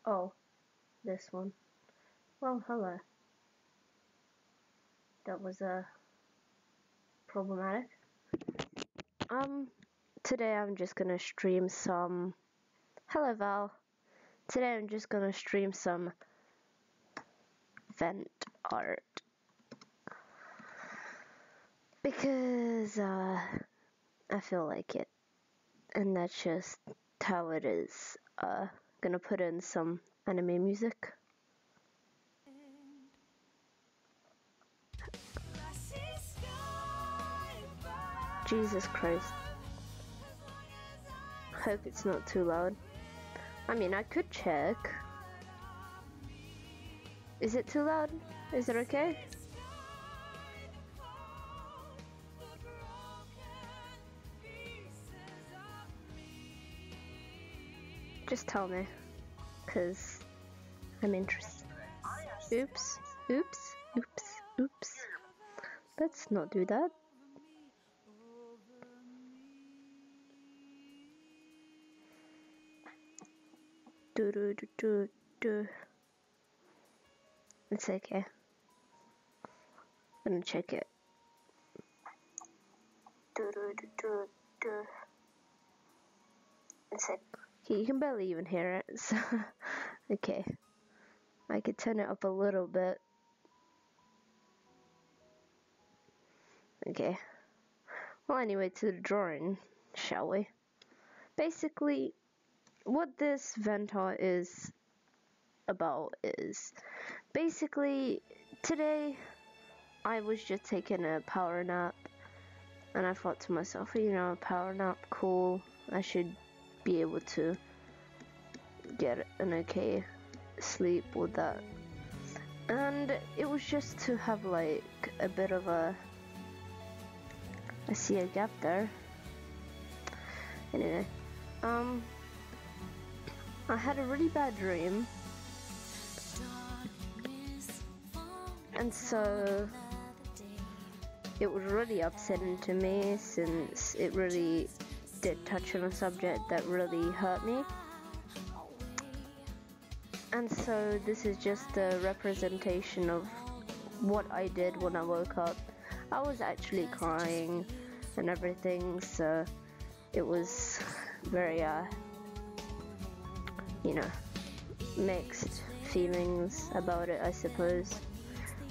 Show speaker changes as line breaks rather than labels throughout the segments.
Oh, this one. Well, hello. That was problematic. Today I'm just gonna stream some. Hello, Val. Today I'm just gonna stream some vent art because I feel like it, and that's just how it is. Gonna put in some anime music. Jesus Christ. Hope it's not too loud. I mean, I could check. Is it too loud? Is it okay? Just tell me, cause I'm interested. Oops, oops, oops, oops. Let's not do that. Do. It's okay. I'm gonna check it. It's like you can barely even hear it. So okay, I could turn it up a little bit. Okay. Well, anyway, to the drawing, shall we? Basically, what this vent art is about is basically today I was just taking a power nap, and I thought to myself, you know, a power nap, cool. I should be able to get an okay sleep with that. And it was just to have like a bit of a. I see a gap there. Anyway, I had a really bad dream, and so it was really upsetting to me since it really did touch on a subject that really hurt me. And so this is just a representation of what I did when I woke up. I was actually crying and everything, so it was very, you know, mixed feelings about it, I suppose.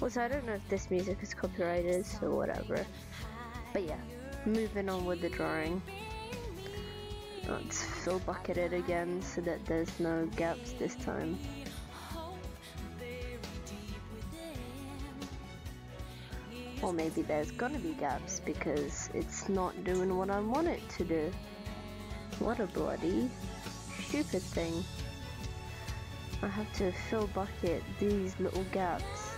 Also, I don't know if this music is copyrighted, so whatever. But yeah, moving on with the drawing. Let's fill bucketed again so that there's no gaps this time. Or maybe there's gonna be gaps because it's not doing what I want it to do. What a bloody stupid thing. I have to fill bucket these little gaps.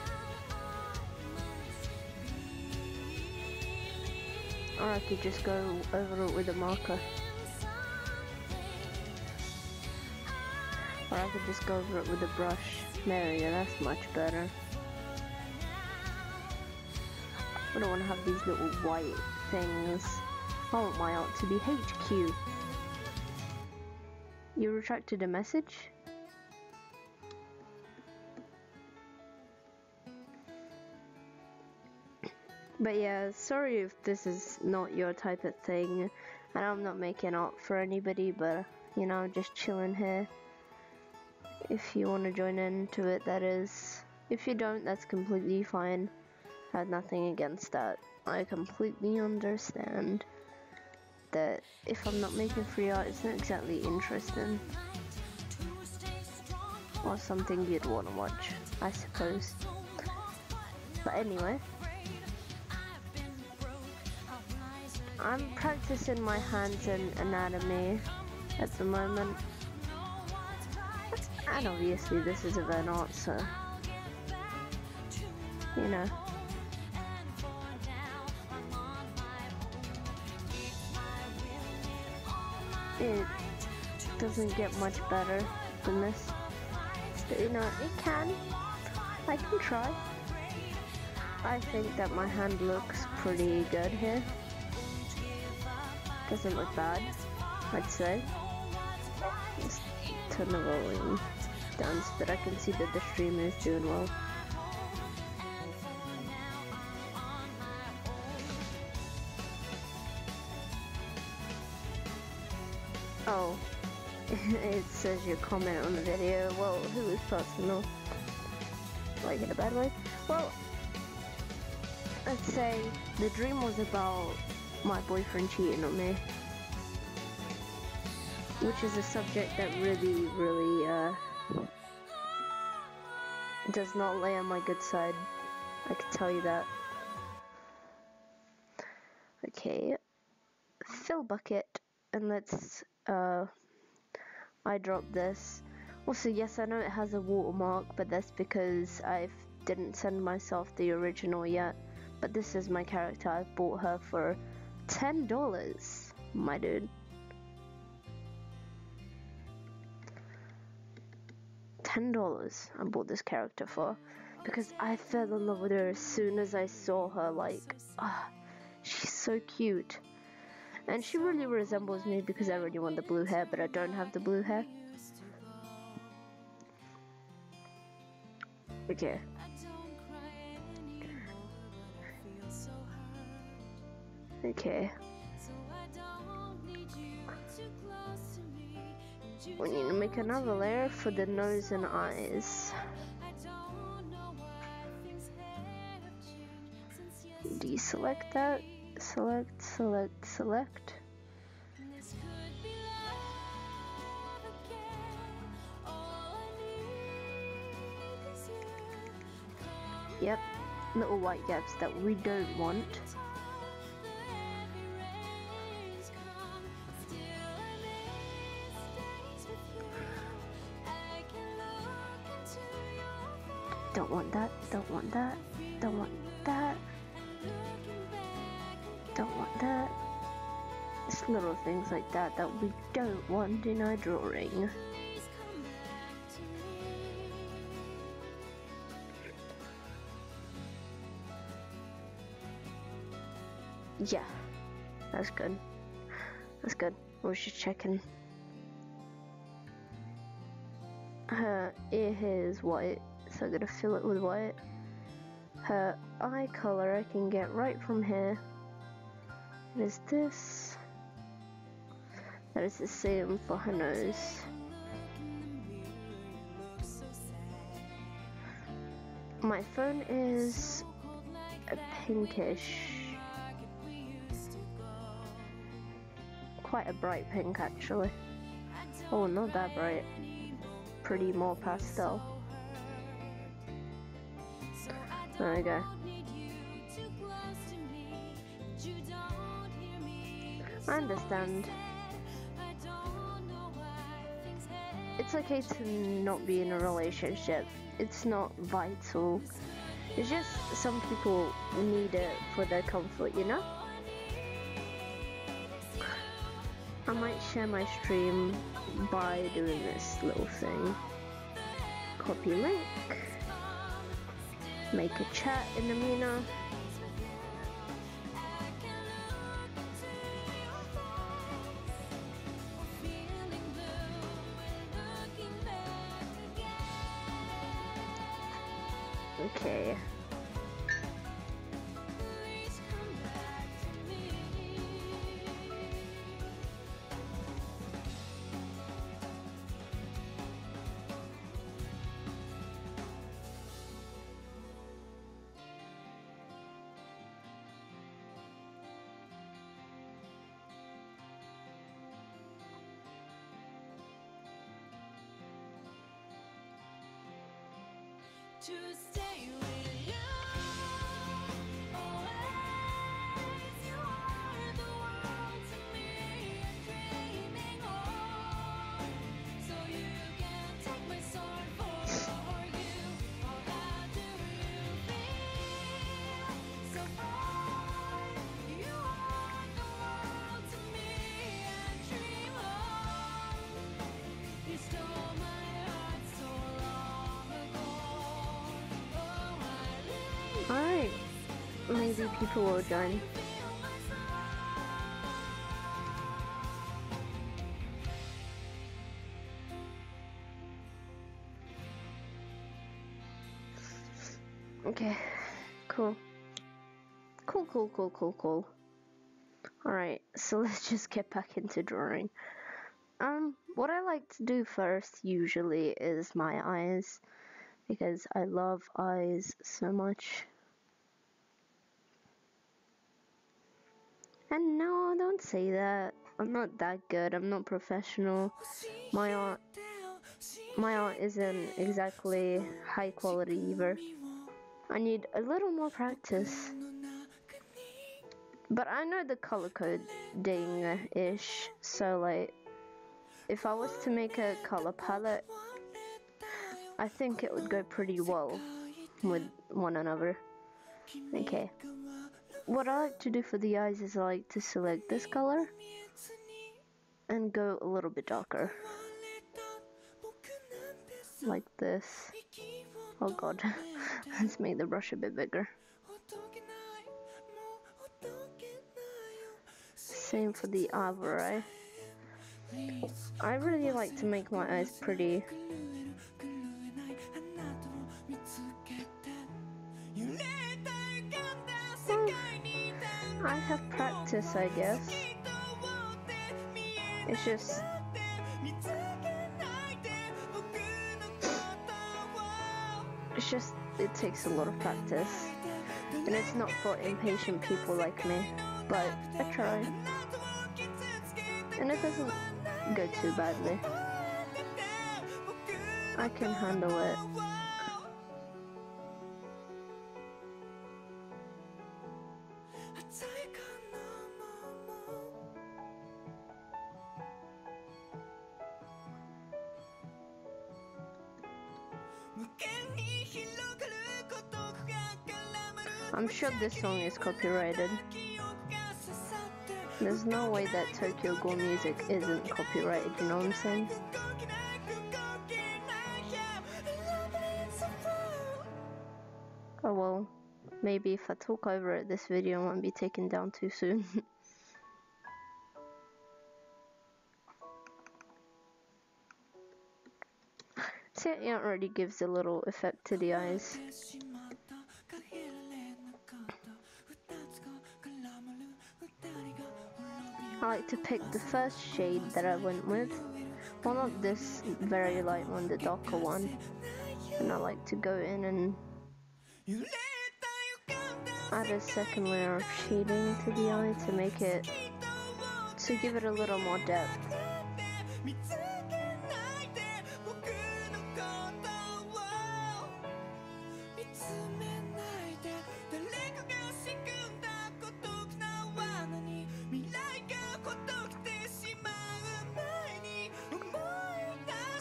Or I could just go over it with a marker. Or I could just go over it with a brush. There we go, that's much better. I don't want to have these little white things. I want my art to be HQ. You retracted a message? But yeah, sorry if this is not your type of thing. And I'm not making art for anybody, but you know, I'm just chilling here. If you want to join into it, that is. If you don't, that's completely fine. I have nothing against that. I completely understand that if I'm not making free art, it's not exactly interesting. Or something you'd want to watch, I suppose. But anyway, I'm practicing my hands in anatomy at the moment. And obviously this is a vent art, so you know. It doesn't get much better than this, but you know, it can. I can try. I think that my hand looks pretty good here. Doesn't look bad, I'd say. Let's turn the volume done so that I can see that the stream is doing well. Oh, it says your comment on the video. Well, who is personal? Like in a bad way? Well, I'd say the dream was about my boyfriend cheating on me, which is a subject that really does not lay on my good side. I can tell you that. Okay, fill bucket, and let's I dropped this. Also, yes, I know it has a watermark, but that's because I didn't send myself the original yet. But this is my character. I bought her for $10, my dude. $10 I bought this character for, because I fell in love with her as soon as I saw her. Like, she's so cute. And she really resembles me because I really want the blue hair, but I don't have the blue hair. Okay. Okay. We need to make another layer for the nose and eyes. Deselect that. Select, select, select. Yep, little white gaps that we don't want. Don't want that, don't want that, don't want that. Don't want that. It's little things like that that we don't want in our drawing. Yeah, that's good. That's good. We're just checking. Her ear hair is white, so I'm gonna fill it with white. Her eye color I can get right from here. What is this? That is the same for her nose. My phone is a pinkish, quite a bright pink actually. Oh, not that bright. Pretty more pastel. There we go. I understand. It's okay to not be in a relationship. It's not vital. It's just some people need it for their comfort, you know? I might share my stream by doing this little thing. Copy link. Make a chat in the Mina. Okay.
To stay with you, always. You are the world to me, I'm dreaming on. So you can take my sword for you, or how do you feel? So far, you are the world to me, I dream on. You stole my heart so long ago.
Alright. Maybe people will join. Okay, cool. Cool. Alright, so let's just get back into drawing. What I like to do first usually is my eyes, because I love eyes so much. And no, don't say that. I'm not that good. I'm not professional. My art isn't exactly high quality either. I need a little more practice. But I know the color coding-ish, so like, if I was to make a color palette, I think it would go pretty well with one another. Okay. What I like to do for the eyes is I like to select this color and go a little bit darker. Like this. Oh god. Let's make the brush a bit bigger. Same for the other eye. I really like to make my eyes pretty. I have practice, I guess. It's just it takes a lot of practice, and it's not for impatient people like me, but I try, and it doesn't go too badly. I can handle it. I'm sure this song is copyrighted. There's no way that Tokyo Ghoul music isn't copyrighted, you know what I'm saying? Oh well, maybe if I talk over it, this video won't be taken down too soon. See, it already gives a little effect to the eyes. I like to pick the first shade that I went with. Well, not this very light one, the darker one. And I like to go in and add a second layer of shading to the eye to make it, to give it a little more depth.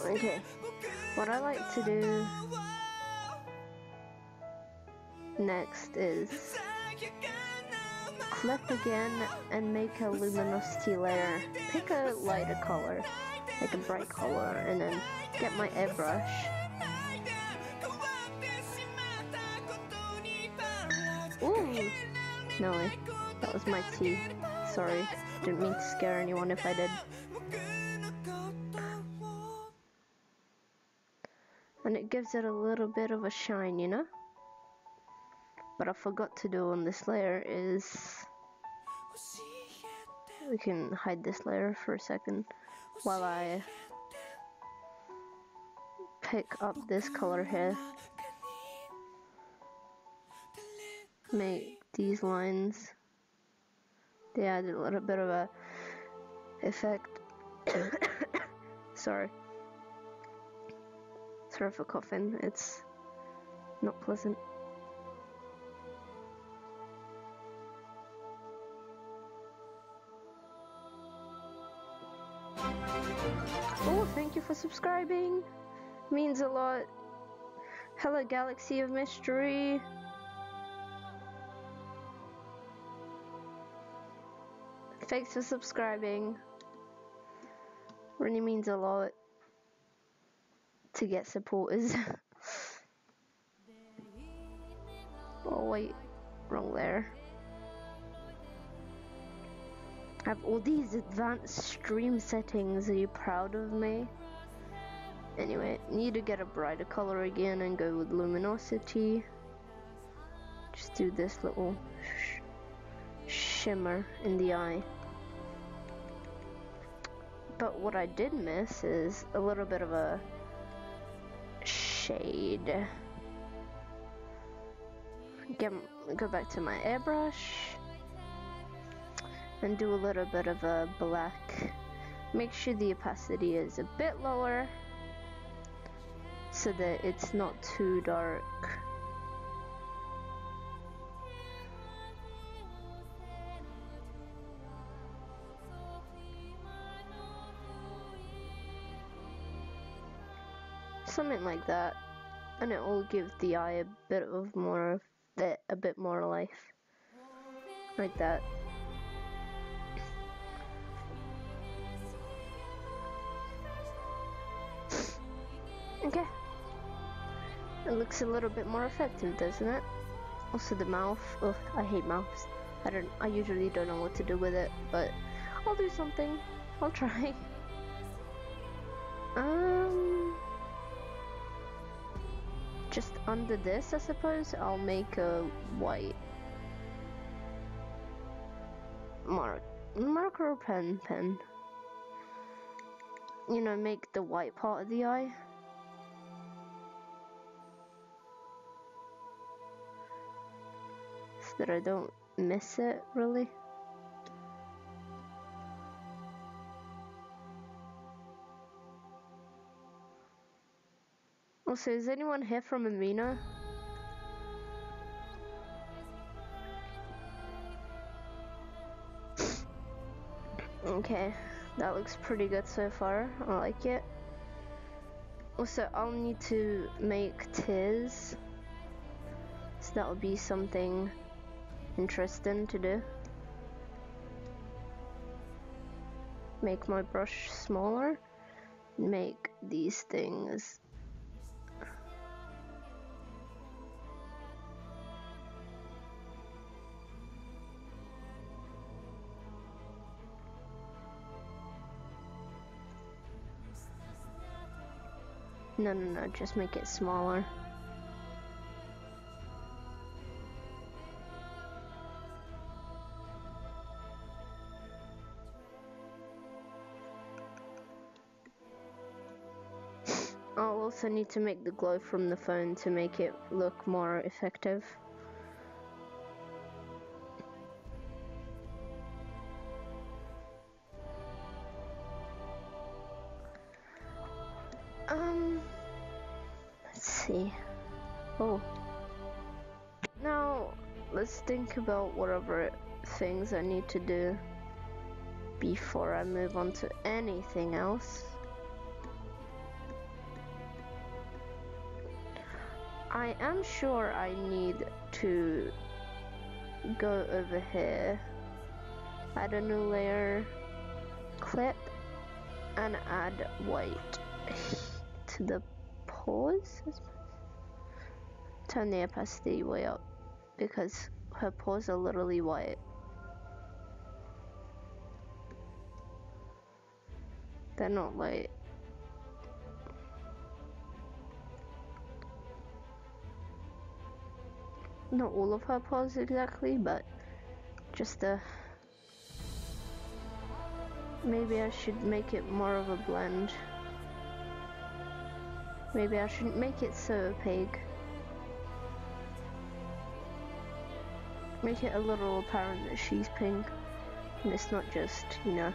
Okay, what I like to do next is flip again and make a luminosity layer. Pick a lighter color, like a bright color, and then get my airbrush. Ooh! No, that was my tea. Sorry, didn't mean to scare anyone if I did. And it gives it a little bit of a shine, you know? What I forgot to do on this layer is, we can hide this layer for a second while I pick up this color here. Make these lines, they add a little bit of a effect. Sorry for coughing, it's not pleasant. Oh, thank you for subscribing, means a lot. Hello Galaxy of Mystery. Thanks for subscribing, really means a lot to get supporters. Oh wait, wrong layer. I have all these advanced stream settings. Are you proud of me? Anyway, need to get a brighter color again and go with luminosity. just do this little shimmer in the eye. But what I did miss is a little bit of a shade. Go back to my airbrush and do a little bit of a black. Make sure the opacity is a bit lower so that it's not too dark. Something like that, and it will give the eye a bit more life, like that. Okay, it looks a little bit more effective, doesn't it? Also the mouth. Oh, I hate mouths. I usually don't know what to do with it, but I'll do something. I'll try. Just under this, I suppose, I'll make a white marker or pen. You know, make the white part of the eye. So that I don't miss it, really. Also, is anyone here from Amina? Okay, that looks pretty good so far. I like it. Also, I'll need to make tears. So that will be something interesting to do. Make my brush smaller. Make these things. No, just make it smaller. I'll also need to make the glow from the phone to make it look more effective. Let's see. Oh. Now, let's think about whatever things I need to do before I move on to anything else. I am sure I need to go over here, add a new layer, clip, and add white to the pores. Turn the opacity way up because her pores are literally white. They're not light. Not all of her pores exactly, but just maybe I should make it more of a blend. Maybe I shouldn't make it so opaque. Make it a little apparent that she's pink and it's not just, you know.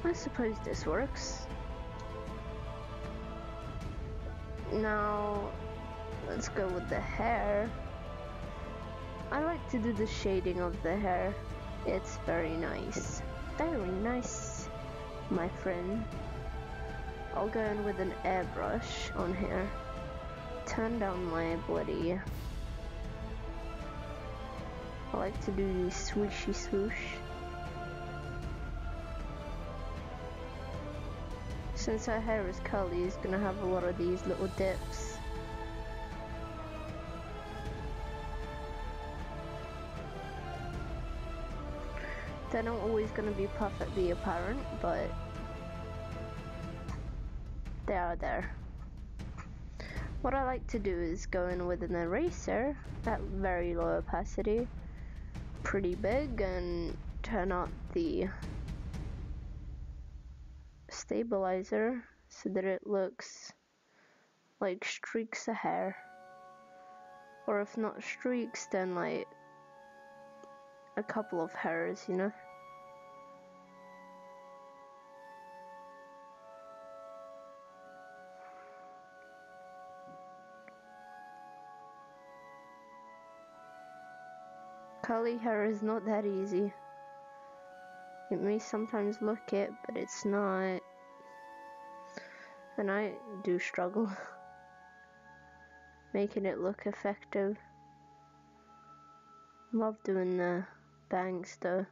I suppose this works. Now, let's go with the hair. I like to do the shading of the hair. It's very nice. Very nice, my friend. I'll go in with an airbrush on here. Turn down my bloody... I like to do the swooshy swoosh. Since her hair is curly, it's gonna have a lot of these little dips. They're not always going to be perfectly apparent, but they are there. What I like to do is go in with an eraser at very low opacity, pretty big, and turn up the stabilizer so that it looks like streaks of hair. Or if not streaks, then like a couple of hairs, you know? Curly hair is not that easy. It may sometimes look it, but it's not. And I do struggle making it look effective. Love doing the bangs though.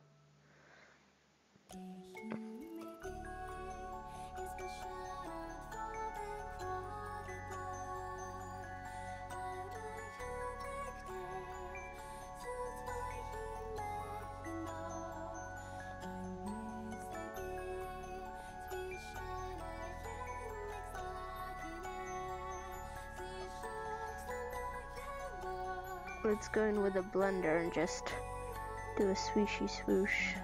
Let's go in with a blender and just do a swooshy swoosh.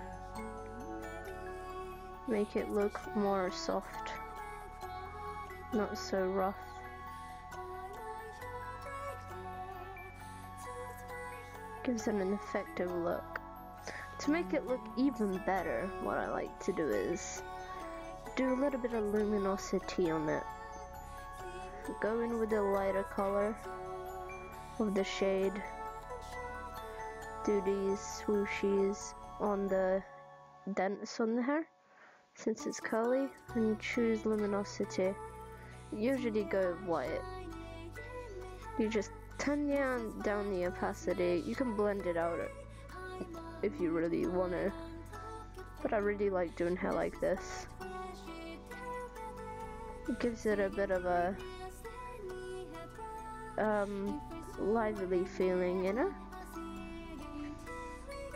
Make it look more soft, not so rough. Gives it an effective look. To make it look even better, what I like to do is do a little bit of luminosity on it. Go in with a lighter color of the shade. Do these swooshies on the dents on the hair, since it's curly, and choose luminosity. Usually go white. You just turn down the opacity. You can blend it out if you really want to, but I really like doing hair like this. It gives it a bit of a lively feeling, you know?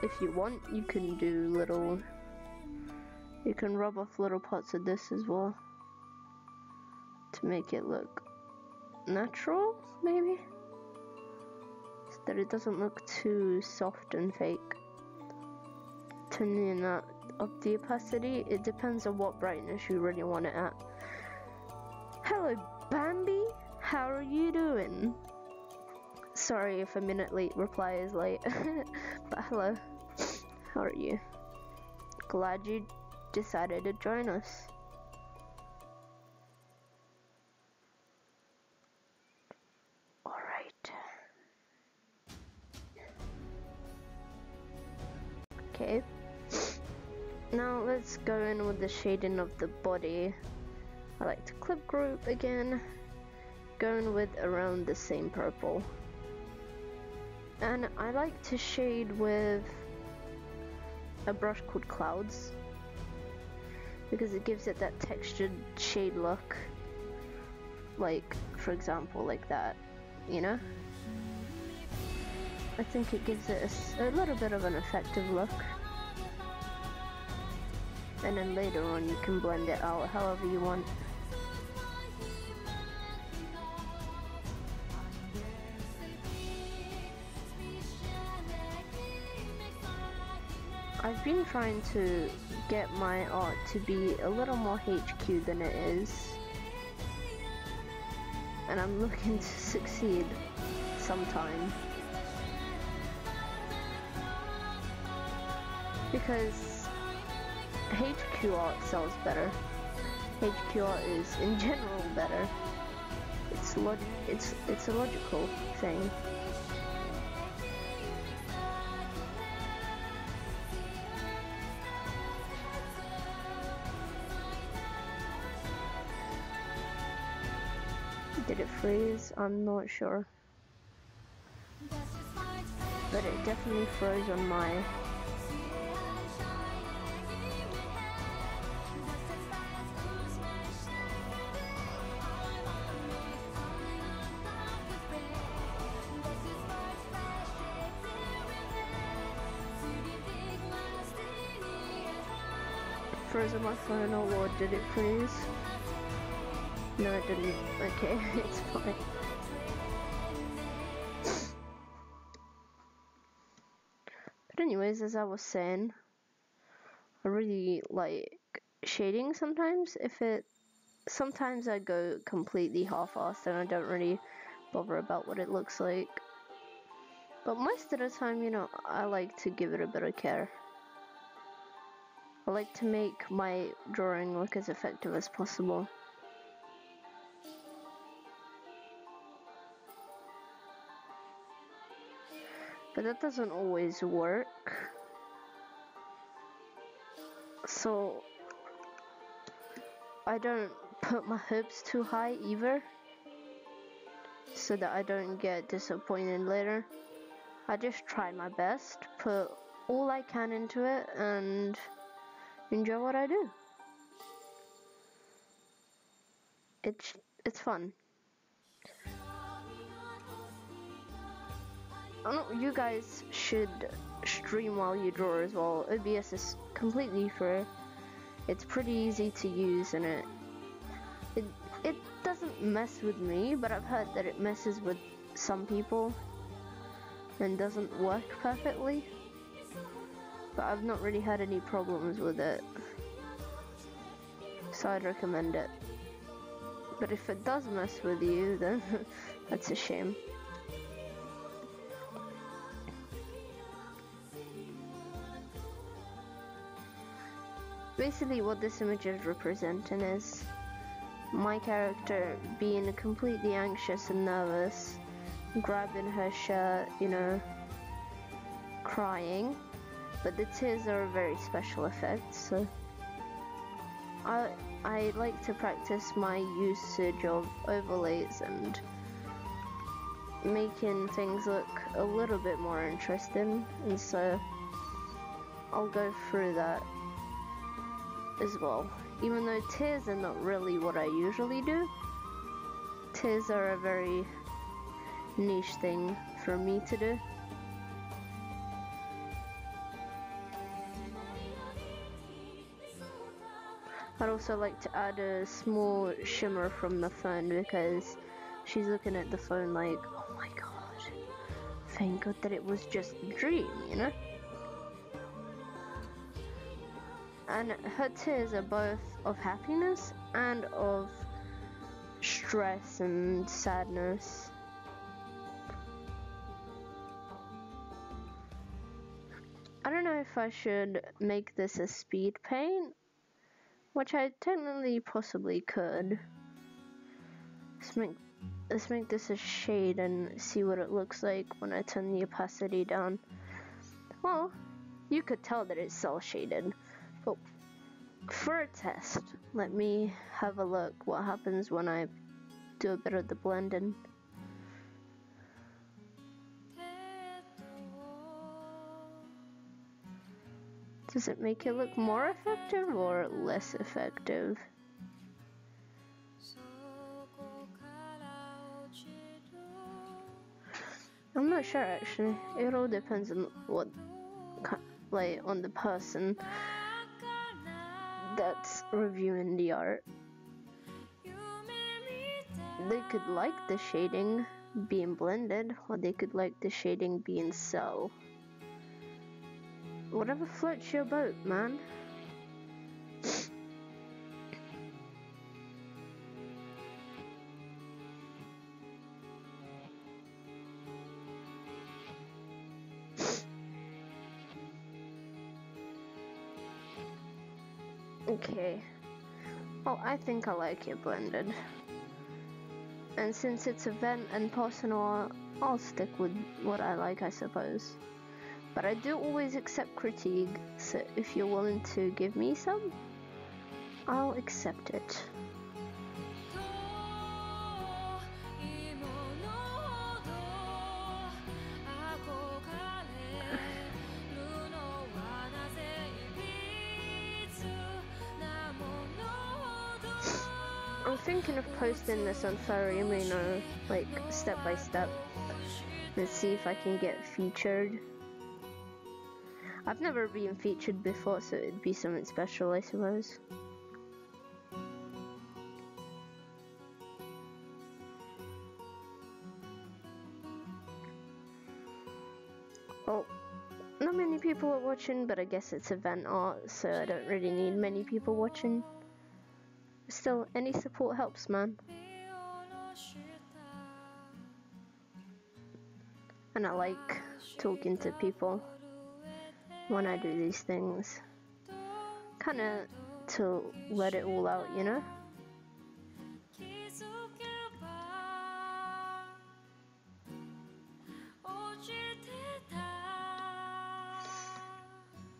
If you want, you can do little, you can rub off little parts of this as well to make it look natural, maybe, so that it doesn't look too soft and fake. Turning up the opacity, it depends on what brightness you really want it at. Hello Bambi, how are you doing? Sorry if a minute late reply is late, but hello, how are you? Glad you decided to join us. Alright. Okay. Now let's go in with the shading of the body. I like to clip group again, going with around the same purple. And I like to shade with a brush called Clouds, because it gives it that textured shade look, like for example like that, you know? I think it gives it a little bit of an effective look, and then later on you can blend it out however you want. I've been trying to get my art to be a little more HQ than it is, and I'm looking to succeed sometime, because HQ art sells better. HQ art is in general better. It's a logical thing. Did it freeze? I'm not sure. But it definitely froze on my... froze on my phone. Oh lord, did it freeze? No, it didn't. Okay, it's fine. But anyways, as I was saying, I really like shading sometimes. Sometimes I go completely half-assed and I don't really bother about what it looks like. But most of the time, you know, I like to give it a bit of care. I like to make my drawing look as effective as possible. But that doesn't always work. So I don't put my hopes too high either, so that I don't get disappointed later. I just try my best, put all I can into it, and enjoy what I do. It's fun. I know you guys should stream while you draw as well. OBS is completely free. It's pretty easy to use, and it doesn't mess with me, but I've heard that it messes with some people and doesn't work perfectly. But I've not really had any problems with it, so I'd recommend it. But if it does mess with you, then that's a shame. Basically what this image is representing is my character being completely anxious and nervous, grabbing her shirt, you know, crying. But the tears are a very special effect, so I like to practice my usage of overlays and making things look a little bit more interesting, and so I'll go through that as well. Even though tears are not really what I usually do, tears are a very niche thing for me to do. I'd also like to add a small shimmer from the phone because she's looking at the phone like, oh my god, thank god that it was just a dream, you know? And her tears are both of happiness and of stress and sadness. I don't know if I should make this a speed paint, which I technically possibly could. Let's make this a shade and see what it looks like when I turn the opacity down. Well, you could tell that it's cel shaded. But for a test, let me have a look what happens when I do a bit of the blending. Does it make it look more effective or less effective? I'm not sure actually. It all depends on what, like, on the person that's reviewing the art. They could like the shading being blended, or they could like the shading being cel. Whatever floats your boat, man. Okay. Well, I think I like it blended. And since it's event and personal, I'll stick with what I like, I suppose. But I do always accept critique, so if you're willing to give me some, I'll accept it. I'm thinking of posting this on Furry, like step by step, and see if I can get featured. I've never been featured before, so it'd be something special, I suppose. Oh, not many people are watching, but I guess it's event art, so I don't really need many people watching. Still, any support helps, man. And I like talking to people when I do these things. Kinda to let it all out, you know?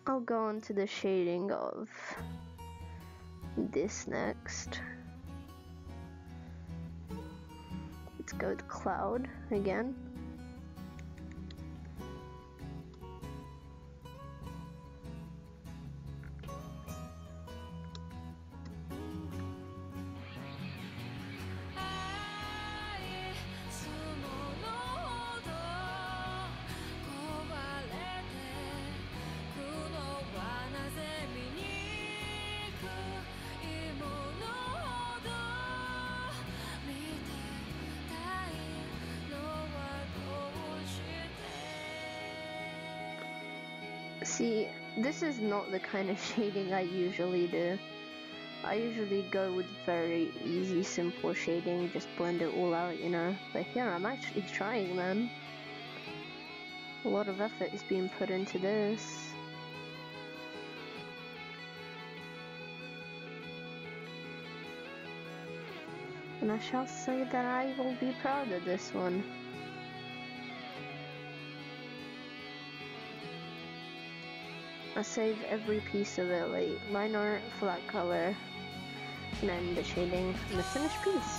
I'll go on to the shading of this next. Let's go with cloud again. See, this is not the kind of shading I usually do. I usually go with very easy, simple shading, just blend it all out, you know. But here I'm actually trying, man. A lot of effort is being put into this. And I shall say that I will be proud of this one. I save every piece of it, like line art, flat color, and then the shading, and the finished piece.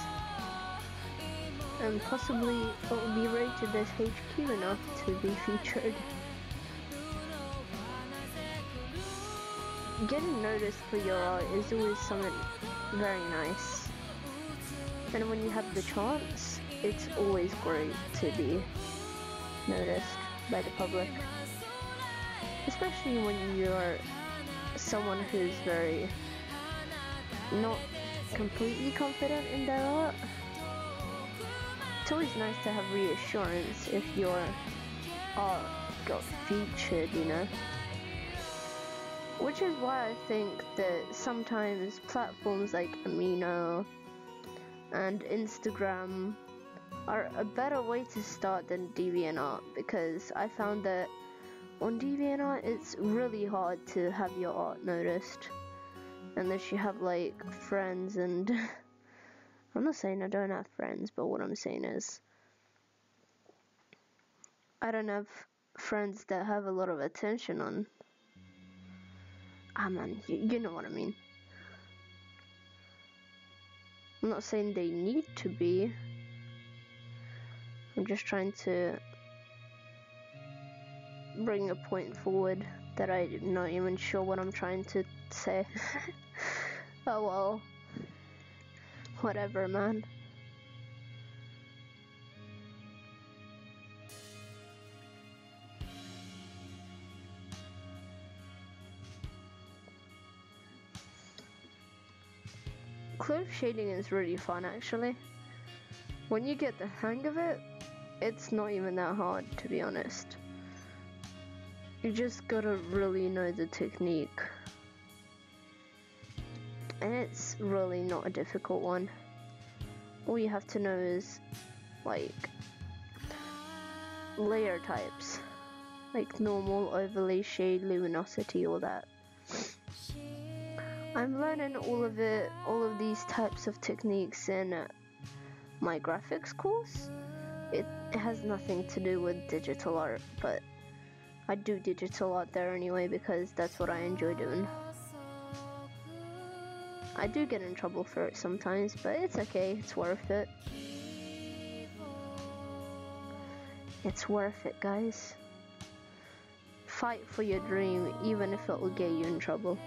And possibly it will be rated as HQ enough to be featured. Getting noticed for your art is always something very nice. And when you have the chance, it's always great to be noticed by the public. Especially when you're someone who's very not completely confident in their art. It's always nice to have reassurance if your art got featured, you know. Which is why I think that sometimes platforms like Amino and Instagram are a better way to start than DeviantArt, because I found that on DeviantArt it's really hard to have your art noticed unless you have like friends, and I'm not saying I don't have friends, but what I'm saying is I don't have friends that have a lot of attention on. Ah man, you know what I mean. I'm not saying they need to be. I'm just trying to bring a point forward that I'm not even sure what I'm trying to say. Oh well. Whatever, man. Curve shading is really fun, actually. When you get the hang of it, it's not even that hard, to be honest. You just gotta really know the technique. And it's really not a difficult one. All you have to know is, like, layer types. Like normal, overlay, shade, luminosity, all that. I'm learning all of these types of techniques in my graphics course. It has nothing to do with digital art, but I do digital art there anyway because that's what I enjoy doing. I do get in trouble for it sometimes, but it's okay, it's worth it. It's worth it, guys. Fight for your dream, even if it will get you in trouble.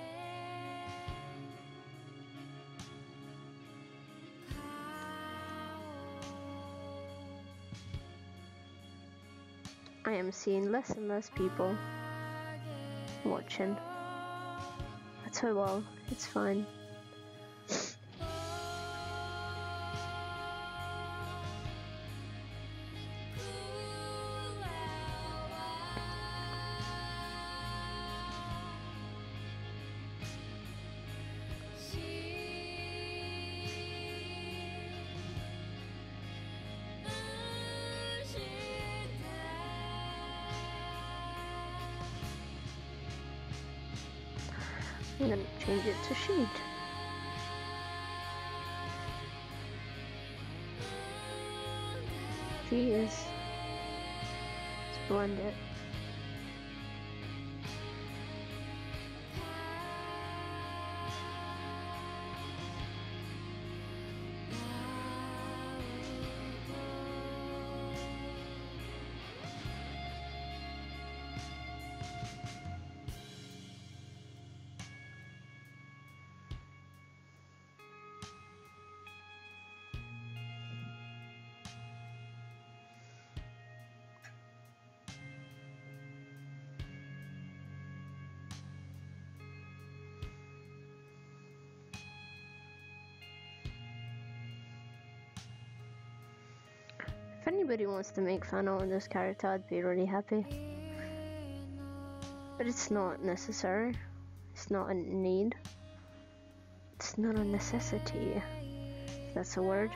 I am seeing less and less people watching. That's so well. It's fine. I'm gonna change it to sheet. Jeez. Let's blend it. If anybody wants to make fun of this character, I'd be really happy. But it's not necessary. It's not a need. It's not a necessity, if that's a word.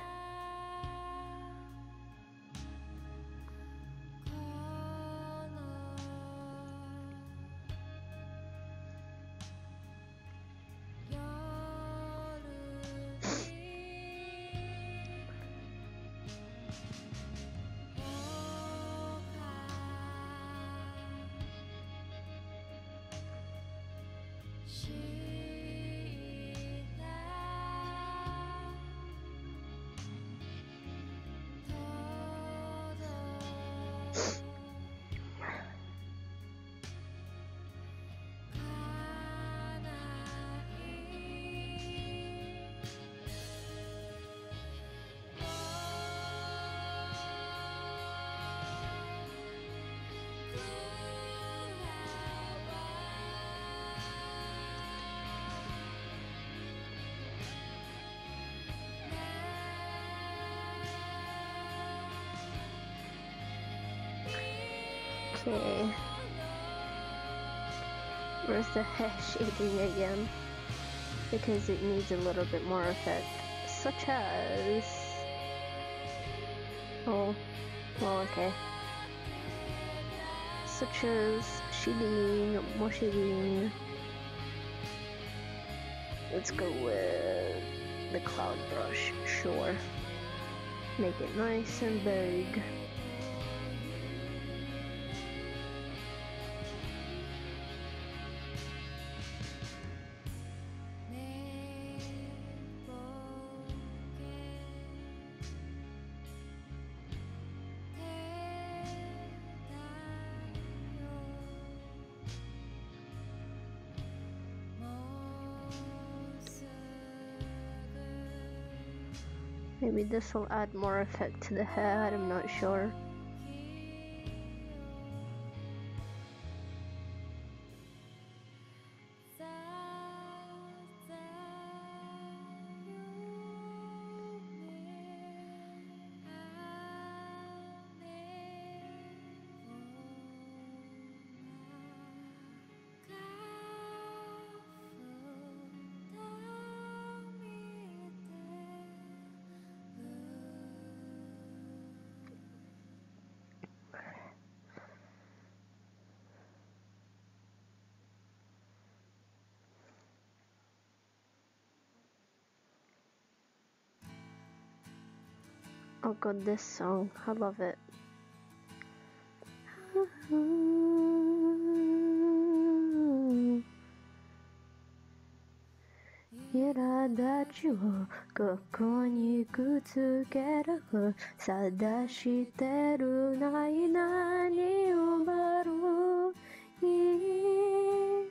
Okay. Where's the hair shading again? Because it needs a little bit more effect. Such as... Oh, well, okay. Such as shading, more shading. Let's go with the cloud brush, sure. Make it nice and big. Maybe this will add more effect to the hair, I'm not sure. Oh god, this song, I love it. Iradachi wo koko ni kutsukeru sadashiteru nai nani o baru ii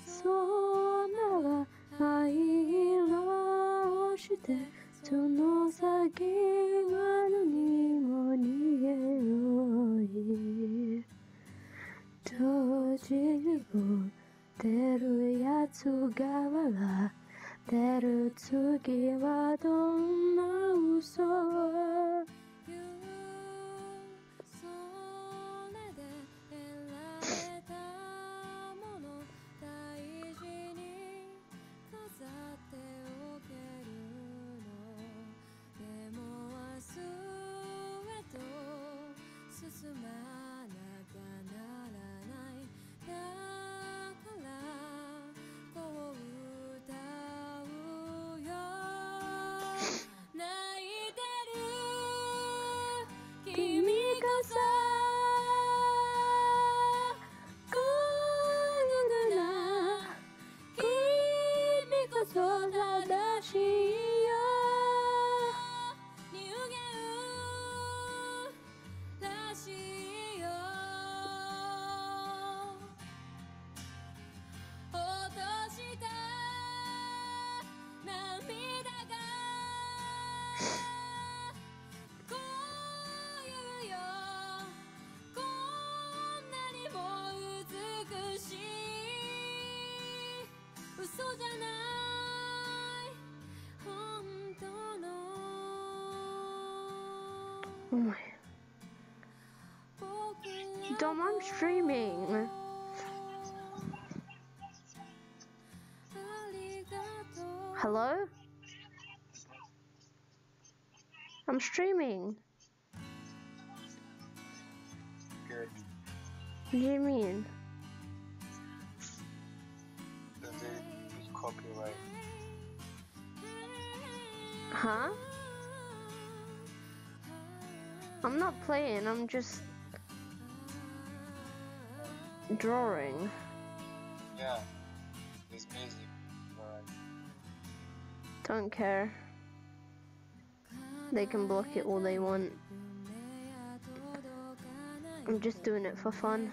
sona wa ai wa shite sono saki wa nani mo nigeroi tojiru wo てるやつが笑ってる次はどんな嘘
それで選べたもの大事に飾っておけるのでも明日へと進まなきゃならないだからこう歌うよ泣いてる君こそ孤独な君こそ正しいよ人間らしいよ落とした涙がこういうよこんなにも美しい嘘じゃない本当の
Oh my.
僕ら
Dom, I'm streaming.
ありがとう
Hello? I'm streaming.
Good.
What do you mean?
Does it be copyright?
Huh? I'm not playing, I'm just drawing.
Yeah. It's music. Alright.
Don't care. They can block it all they want. I'm just doing it for fun.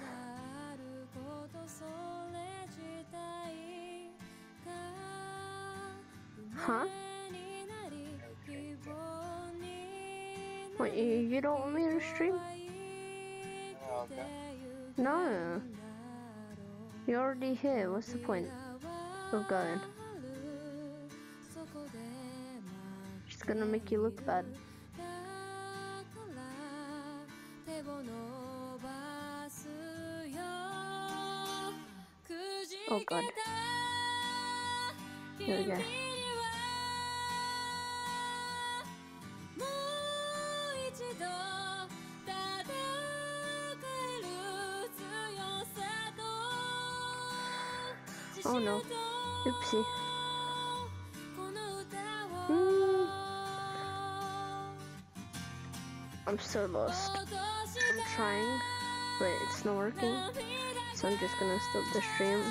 Huh? What, you don't want me to stream?
Oh, okay.
No. You're already here, what's the point of going? Just gonna make you look bad. Oh god. Here we go. Oh no. Oopsie. I'm so lost. I'm trying, but it's not working. So I'm just gonna stop the stream.